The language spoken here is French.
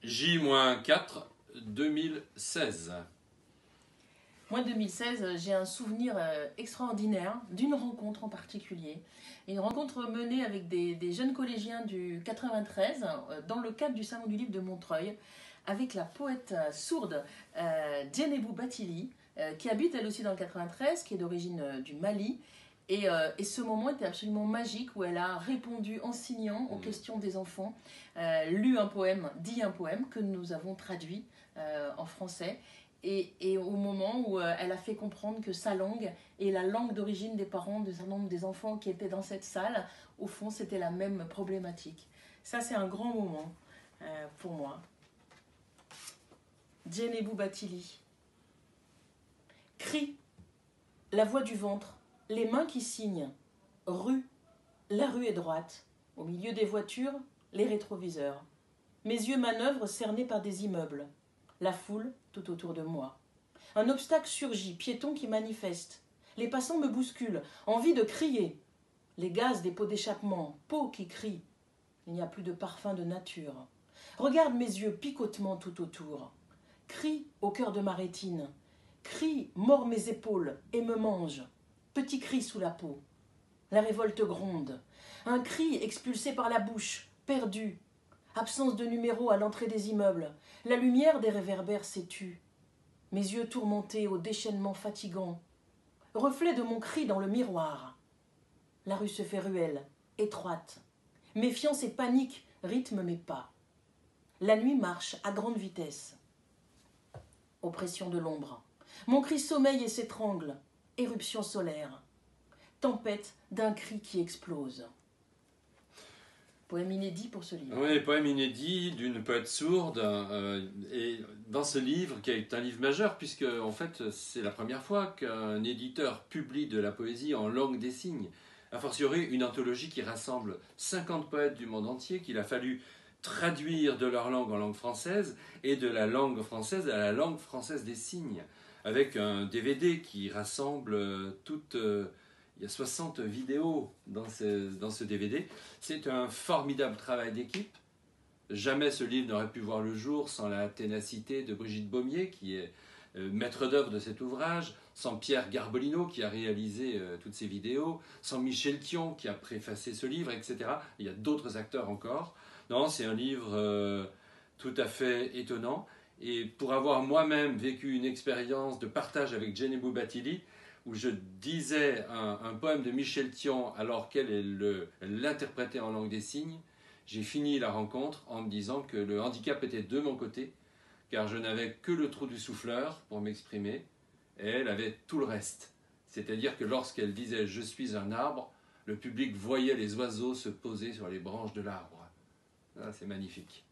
J-4 2016. Moi, 2016, j'ai un souvenir extraordinaire d'une rencontre en particulier. Une rencontre menée avec des jeunes collégiens du 93 dans le cadre du Salon du Livre de Montreuil avec la poète sourde Djenebou Bathily qui habite elle aussi dans le 93, qui est d'origine du Mali. Et ce moment était absolument magique où elle a répondu en signant aux questions des enfants, lu un poème, dit un poème que nous avons traduit en français. Et au moment où elle a fait comprendre que sa langue et la langue d'origine des parents d'un certain nombre des enfants qui étaient dans cette salle, au fond, c'était la même problématique. Ça, c'est un grand moment pour moi. Djenebou Bathily. Cri, la voix du ventre, les mains qui signent. Rue, la rue est droite. Au milieu des voitures, les rétroviseurs. Mes yeux manœuvrent cernés par des immeubles. La foule tout autour de moi. Un obstacle surgit, piéton qui manifeste. Les passants me bousculent, envie de crier. Les gaz des pots d'échappement, pots qui crient. Il n'y a plus de parfum de nature. Regarde mes yeux, picotement tout autour. Crie au cœur de ma rétine. Crie mord mes épaules et me mange. Petit cri sous la peau. La révolte gronde. Un cri expulsé par la bouche, perdu. Absence de numéro à l'entrée des immeubles. La lumière des réverbères s'est tue. Mes yeux tourmentés au déchaînement fatigant. Reflet de mon cri dans le miroir. La rue se fait ruelle, étroite. Méfiance et panique rythment mes pas. La nuit marche à grande vitesse. Oppression de l'ombre. Mon cri sommeille et s'étrangle. Éruption solaire. Tempête d'un cri qui explose. Poème inédit pour ce livre. Oui, poème inédit d'une poète sourde. Et dans ce livre, qui est un livre majeur, puisque en fait, c'est la première fois qu'un éditeur publie de la poésie en langue des signes. A fortiori, une anthologie qui rassemble 50 poètes du monde entier, qu'il a fallu traduire de leur langue en langue française et de la langue française à la langue française des signes, avec un DVD qui rassemble toutes... il y a 60 vidéos dans ce DVD. C'est un formidable travail d'équipe. Jamais ce livre n'aurait pu voir le jour sans la ténacité de Brigitte Baumier, qui est maître d'œuvre de cet ouvrage, sans Pierre Garbolino, qui a réalisé toutes ces vidéos, sans Michel Thion, qui a préfacé ce livre, etc. Il y a d'autres acteurs encore. Non, c'est un livre tout à fait étonnant. Et pour avoir moi-même vécu une expérience de partage avec Djenebou Bathily, où je disais un poème de Michel Thion alors qu'elle l'interprétait en langue des signes, j'ai fini la rencontre en me disant que le handicap était de mon côté, car je n'avais que le trou du souffleur pour m'exprimer, et elle avait tout le reste. C'est-à-dire que lorsqu'elle disait « je suis un arbre », le public voyait les oiseaux se poser sur les branches de l'arbre. Ah, c'est magnifique.